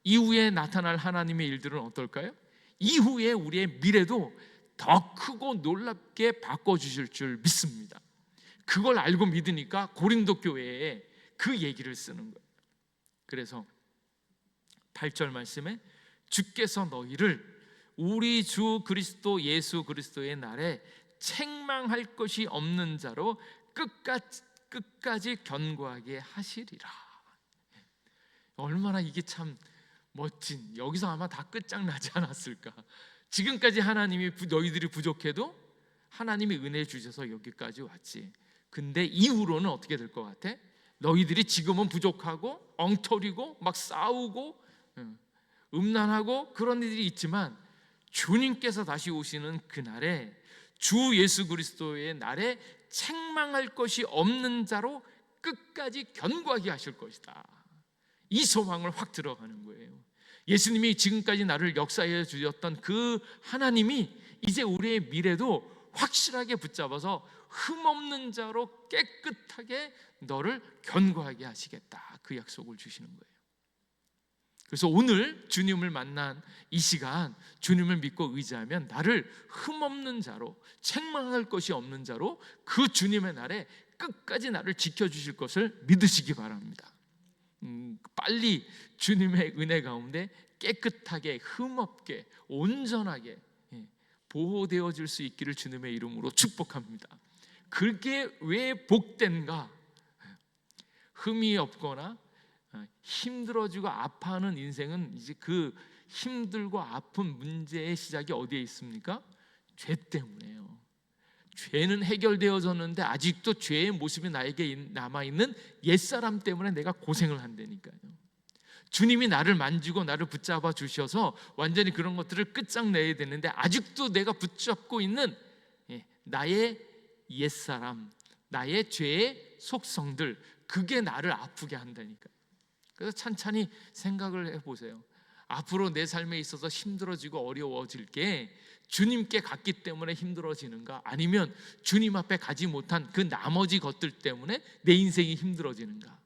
이후에 나타날 하나님의 일들은 어떨까요? 이후에 우리의 미래도 더 크고 놀랍게 바꿔주실 줄 믿습니다. 그걸 알고 믿으니까 고린도 교회에 그 얘기를 쓰는 거예요. 그래서 8절 말씀에 주께서 너희를 우리 주 그리스도 예수 그리스도의 날에 책망할 것이 없는 자로 끝까지 견고하게 하시리라. 얼마나 이게 참 멋진, 여기서 아마 다 끝장나지 않았을까. 지금까지 하나님이 너희들이 부족해도 하나님이 은혜 주셔서 여기까지 왔지. 근데 이후로는 어떻게 될 것 같아? 너희들이 지금은 부족하고 엉터리고 막 싸우고 음란하고 그런 일이 있지만 주님께서 다시 오시는 그날에 주 예수 그리스도의 날에 책망할 것이 없는 자로 끝까지 견고하게 하실 것이다. 이 소망을 확 들어가는 거예요. 예수님이 지금까지 나를 역사해 주셨던 그 하나님이 이제 우리의 미래도 확실하게 붙잡아서 흠없는 자로 깨끗하게 너를 견고하게 하시겠다, 그 약속을 주시는 거예요. 그래서 오늘 주님을 만난 이 시간, 주님을 믿고 의지하면 나를 흠없는 자로, 책망할 것이 없는 자로 그 주님의 날에 끝까지 나를 지켜주실 것을 믿으시기 바랍니다. 빨리 주님의 은혜 가운데 깨끗하게, 흠없게, 온전하게 보호되어질 수 있기를 주님의 이름으로 축복합니다. 그게 왜 복된가? 흠이 없거나 힘들어지고 아파하는 인생은 이제 그 힘들고 아픈 문제의 시작이 어디에 있습니까? 죄 때문에요. 죄는 해결되어졌는데 아직도 죄의 모습이 나에게 남아있는 옛사람 때문에 내가 고생을 한다니까요. 주님이 나를 만지고 나를 붙잡아 주셔서 완전히 그런 것들을 끝장내야 되는데 아직도 내가 붙잡고 있는 나의 옛사람, 나의 죄의 속성들, 그게 나를 아프게 한다니까요. 그래서 찬찬히 생각을 해보세요. 앞으로 내 삶에 있어서 힘들어지고 어려워질 게 주님께 갔기 때문에 힘들어지는가, 아니면 주님 앞에 가지 못한 그 나머지 것들 때문에 내 인생이 힘들어지는가.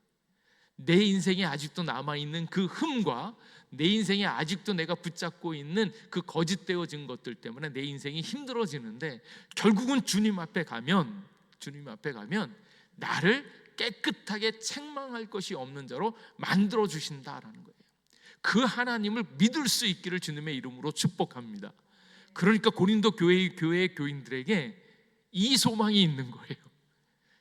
내 인생에 아직도 남아있는 그 흠과 내 인생에 아직도 내가 붙잡고 있는 그 거짓되어진 것들 때문에 내 인생이 힘들어지는데, 결국은 주님 앞에 가면 나를 깨끗하게 책망할 것이 없는 자로 만들어 주신다라는 거예요. 그 하나님을 믿을 수 있기를 주님의 이름으로 축복합니다. 그러니까 고린도 교회의 교인들에게 이 소망이 있는 거예요.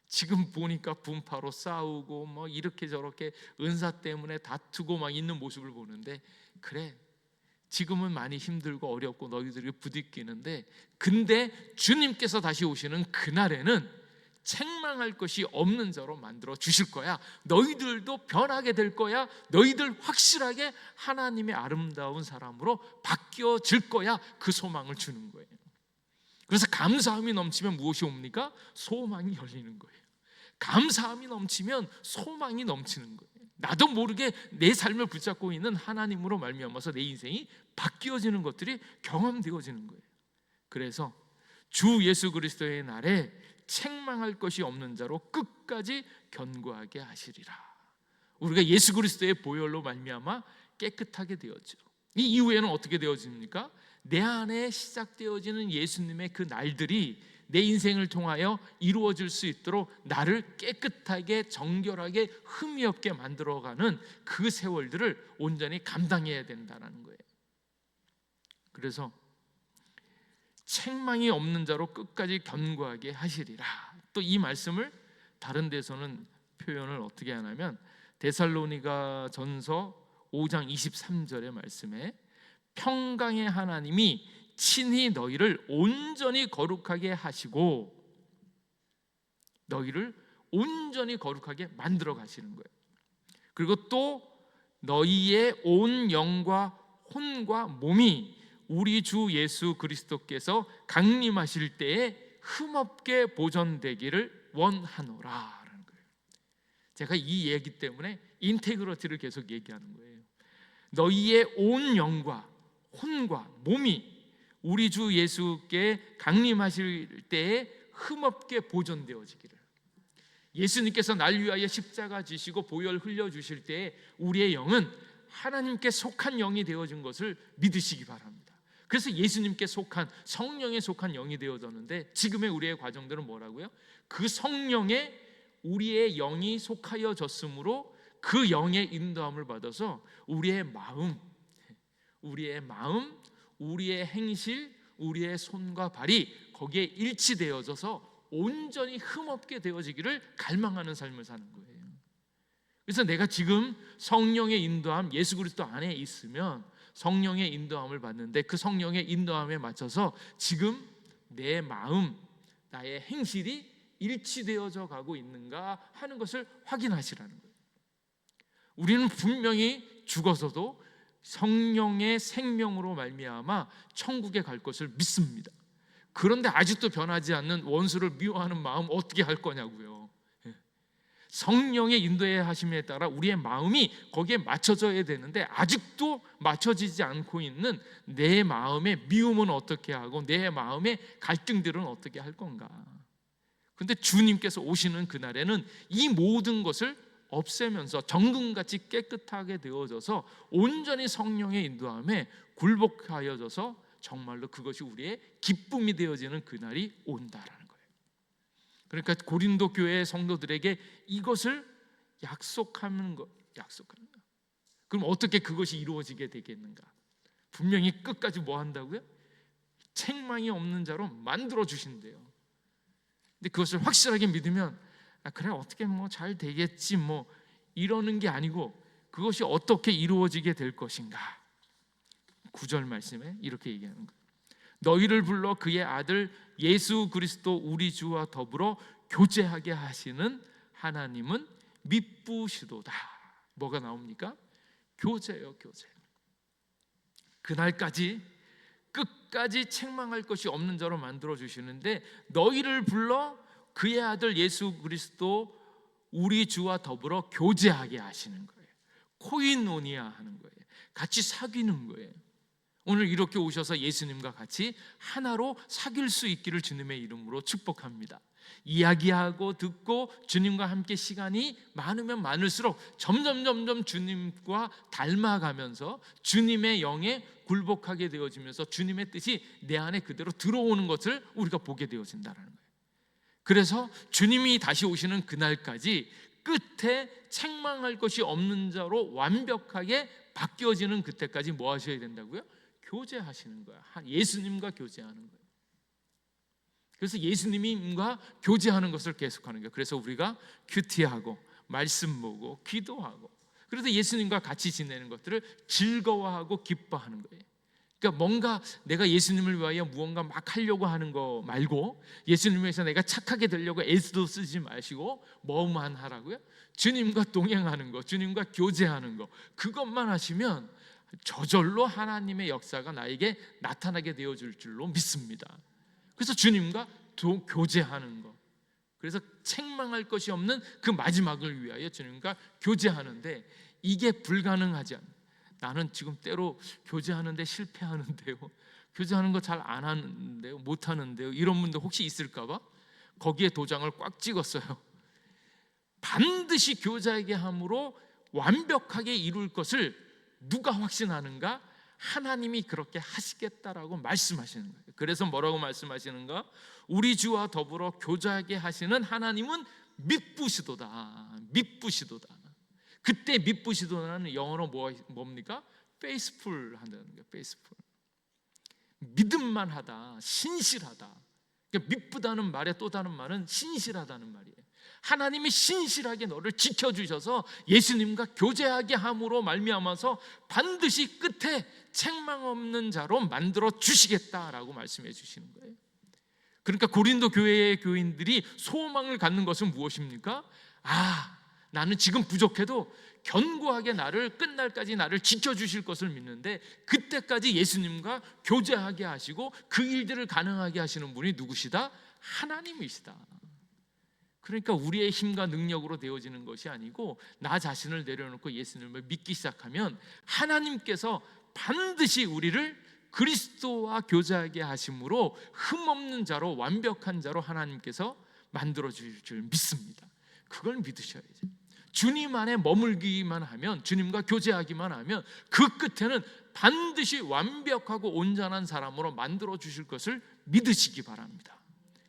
지금 보니까 분파로 싸우고 뭐 이렇게 저렇게 은사 때문에 다투고 막 있는 모습을 보는데, 그래, 지금은 많이 힘들고 어렵고 너희들이 부딪히는데, 근데 주님께서 다시 오시는 그날에는 책망할 것이 없는 자로 만들어 주실 거야. 너희들도 변하게 될 거야. 너희들 확실하게 하나님의 아름다운 사람으로 바뀌어질 거야. 그 소망을 주는 거예요. 그래서 감사함이 넘치면 무엇이 옵니까? 소망이 열리는 거예요. 감사함이 넘치면 소망이 넘치는 거예요. 나도 모르게 내 삶을 붙잡고 있는 하나님으로 말미암아서 내 인생이 바뀌어지는 것들이 경험되어지는 거예요. 그래서 주 예수 그리스도의 날에 책망할 것이 없는 자로 끝까지 견고하게 하시리라. 우리가 예수 그리스도의 보혈로 말미암아 깨끗하게 되었죠. 이 이후에는 어떻게 되어집니까? 내 안에 시작되어지는 예수님의 그 날들이 내 인생을 통하여 이루어질 수 있도록 나를 깨끗하게 정결하게 흠이 없게 만들어가는 그 세월들을 온전히 감당해야 된다는 거예요. 그래서 책망이 없는 자로 끝까지 견고하게 하시리라. 또 이 말씀을 다른 데서는 표현을 어떻게 하냐면 데살로니가 전서 5장 23절의 말씀에 평강의 하나님이 친히 너희를 온전히 거룩하게 하시고 너희를 온전히 거룩하게 만들어 가시는 거예요. 그리고 또 너희의 온 영과 혼과 몸이 우리 주 예수 그리스도께서 강림하실 때에 흠없게 보존되기를 원하노라라는 거예요. 제가 이 얘기 때문에 인테그러티를 계속 얘기하는 거예요. 너희의 온 영과 혼과 몸이 우리 주 예수께 강림하실 때에 흠없게 보존되어지기를. 예수님께서 날 위하여 십자가 지시고 보혈 흘려주실 때에 우리의 영은 하나님께 속한 영이 되어진 것을 믿으시기 바랍니다. 그래서 예수님께 속한 성령에 속한 영이 되어졌는데 지금의 우리의 과정들은 뭐라고요? 그 성령에 우리의 영이 속하여졌으므로 그 영의 인도함을 받아서 우리의 마음, 우리의 행실, 우리의 손과 발이 거기에 일치되어져서 온전히 흠없게 되어지기를 갈망하는 삶을 사는 거예요. 그래서 내가 지금 성령의 인도함, 예수 그리스도 안에 있으면 성령의 인도함을 받는데 그 성령의 인도함에 맞춰서 지금 내 마음, 나의 행실이 일치되어져 가고 있는가 하는 것을 확인하시라는 거예요. 우리는 분명히 죽어서도 성령의 생명으로 말미암아 천국에 갈 것을 믿습니다. 그런데 아직도 변하지 않는 원수를 미워하는 마음 어떻게 할 거냐고요. 성령의 인도에 하심에 따라 우리의 마음이 거기에 맞춰져야 되는데 아직도 맞춰지지 않고 있는 내 마음의 미움은 어떻게 하고 내 마음의 갈등들은 어떻게 할 건가. 그런데 주님께서 오시는 그날에는 이 모든 것을 없애면서 정금같이 깨끗하게 되어져서 온전히 성령의 인도함에 굴복하여져서 정말로 그것이 우리의 기쁨이 되어지는 그날이 온다라는 거예요. 그러니까 고린도 교회 성도들에게 이것을 약속하는 것. 그럼 어떻게 그것이 이루어지게 되겠는가? 분명히 끝까지 뭐 한다고요? 책망이 없는 자로 만들어 주신대요. 근데 그것을 확실하게 믿으면 그래 어떻게 뭐 잘 되겠지 뭐 이러는 게 아니고 그것이 어떻게 이루어지게 될 것인가. 9절 말씀에 이렇게 얘기하는 거예요. 너희를 불러 그의 아들 예수 그리스도 우리 주와 더불어 교제하게 하시는 하나님은 미쁘시도다. 뭐가 나옵니까? 교제요, 교제. 그날까지 끝까지 책망할 것이 없는 자로 만들어 주시는데 너희를 불러 그의 아들 예수 그리스도 우리 주와 더불어 교제하게 하시는 거예요. 코이노니아 하는 거예요. 같이 사귀는 거예요. 오늘 이렇게 오셔서 예수님과 같이 하나로 사귈 수 있기를 주님의 이름으로 축복합니다. 이야기하고 듣고 주님과 함께 시간이 많으면 많을수록 점점 주님과 닮아가면서 주님의 영에 굴복하게 되어지면서 주님의 뜻이 내 안에 그대로 들어오는 것을 우리가 보게 되어진다는 거예요. 그래서 주님이 다시 오시는 그날까지 끝에 책망할 것이 없는 자로 완벽하게 바뀌어지는 그때까지 뭐 하셔야 된다고요? 교제하시는 거야. 예수님과 교제하는 거예요. 그래서 예수님과 교제하는 것을 계속하는 거예요. 그래서 우리가 큐티하고 말씀 보고 기도하고 그래서 예수님과 같이 지내는 것들을 즐거워하고 기뻐하는 거예요. 그러니까 뭔가 내가 예수님을 위하여 무언가 막 하려고 하는 거 말고, 예수님을 위해서 내가 착하게 되려고 애도 쓰지 마시고 뭐만 하라고요? 주님과 동행하는 거, 주님과 교제하는 거, 그것만 하시면 저절로 하나님의 역사가 나에게 나타나게 되어질 줄로 믿습니다. 그래서 주님과 교제하는 거, 그래서 책망할 것이 없는 그 마지막을 위하여 주님과 교제하는데, 이게 불가능하지 않아요. 나는 지금 때로 교제하는데 실패하는데요, 교제하는 거 잘 안 하는데요, 못 하는데요, 이런 분들 혹시 있을까 봐 거기에 도장을 꽉 찍었어요. 반드시 교제하게 함으로 완벽하게 이룰 것을 누가 확신하는가? 하나님이 그렇게 하시겠다라고 말씀하시는 거예요. 그래서 뭐라고 말씀하시는가? 우리 주와 더불어 교제하게 하시는 하나님은 믿부시도다. 믿부시도다. 그때 믿부시도라는 영어로 뭡니까? faithful 한다는 거예요. faithful. 믿음만 하다, 신실하다. 그러니까 믿부다는 말의 또 다른 말은 신실하다는 말이에요. 하나님이 신실하게 너를 지켜주셔서 예수님과 교제하게 함으로 말미암아서 반드시 끝에 책망 없는 자로 만들어 주시겠다라고 말씀해 주시는 거예요. 그러니까 고린도 교회의 교인들이 소망을 갖는 것은 무엇입니까? 나는 지금 부족해도 견고하게 나를 끝날까지 나를 지켜주실 것을 믿는데, 그때까지 예수님과 교제하게 하시고 그 일들을 가능하게 하시는 분이 누구시다? 하나님이시다. 그러니까 우리의 힘과 능력으로 되어지는 것이 아니고, 나 자신을 내려놓고 예수님을 믿기 시작하면 하나님께서 반드시 우리를 그리스도와 교제하게 하심으로 흠없는 자로, 완벽한 자로 하나님께서 만들어 주실 줄 믿습니다. 그걸 믿으셔야죠. 주님 안에 머물기만 하면, 주님과 교제하기만 하면 그 끝에는 반드시 완벽하고 온전한 사람으로 만들어 주실 것을 믿으시기 바랍니다.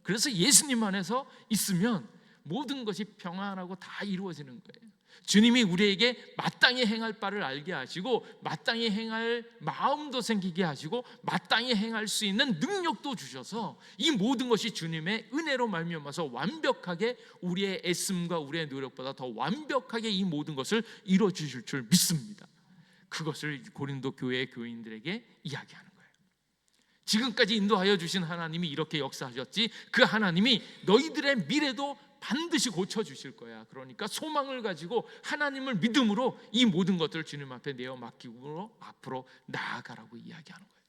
그래서 예수님 안에서 있으면 모든 것이 평안하고 다 이루어지는 거예요. 주님이 우리에게 마땅히 행할 바를 알게 하시고, 마땅히 행할 마음도 생기게 하시고, 마땅히 행할 수 있는 능력도 주셔서 이 모든 것이 주님의 은혜로 말미암아서 완벽하게 우리의 애씀과 우리의 노력보다 더 완벽하게 이 모든 것을 이루어 주실 줄 믿습니다. 그것을 고린도 교회의 교인들에게 이야기하는 거예요. 지금까지 인도하여 주신 하나님이 이렇게 역사하셨지, 그 하나님이 너희들의 미래도 반드시 고쳐주실 거야. 그러니까 소망을 가지고 하나님을 믿음으로 이 모든 것들을 주님 앞에 내어 맡기고 앞으로 나아가라고 이야기하는 거예요.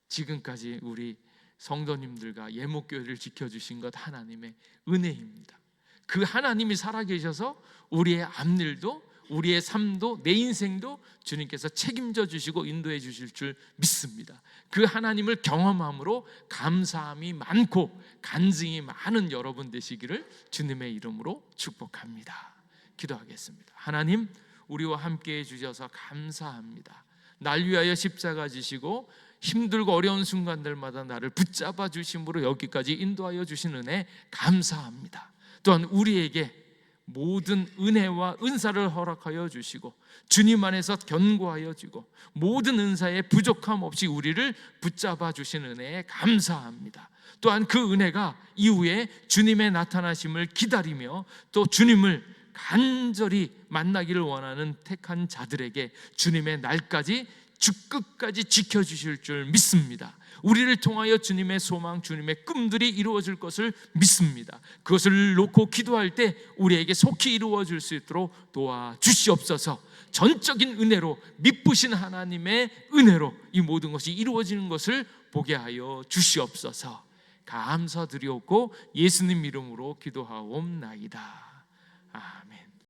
지금까지 우리 성도님들과 예목교회를 지켜주신 것 하나님의 은혜입니다. 그 하나님이 살아계셔서 우리의 앞일도, 우리의 삶도, 내 인생도 주님께서 책임져 주시고 인도해 주실 줄 믿습니다. 그 하나님을 경험함으로 감사함이 많고 간증이 많은 여러분 되시기를 주님의 이름으로 축복합니다. 기도하겠습니다. 하나님, 우리와 함께 해주셔서 감사합니다. 날 위하여 십자가 지시고 힘들고 어려운 순간들마다 나를 붙잡아 주심으로 여기까지 인도하여 주신 은혜 감사합니다. 또한 우리에게 모든 은혜와 은사를 허락하여 주시고 주님 안에서 견고하여 지고 모든 은사에 부족함 없이 우리를 붙잡아 주신 은혜에 감사합니다. 또한 그 은혜가 이후에 주님의 나타나심을 기다리며 또 주님을 간절히 만나기를 원하는 택한 자들에게 주님의 날까지 주끝까지 지켜주실 줄 믿습니다. 우리를 통하여 주님의 소망, 주님의 꿈들이 이루어질 것을 믿습니다. 그것을 놓고 기도할 때 우리에게 속히 이루어질 수 있도록 도와주시옵소서. 전적인 은혜로, 믿으신 하나님의 은혜로 이 모든 것이 이루어지는 것을 보게 하여 주시옵소서. 감사드리옵고 예수님 이름으로 기도하옵나이다. 아멘.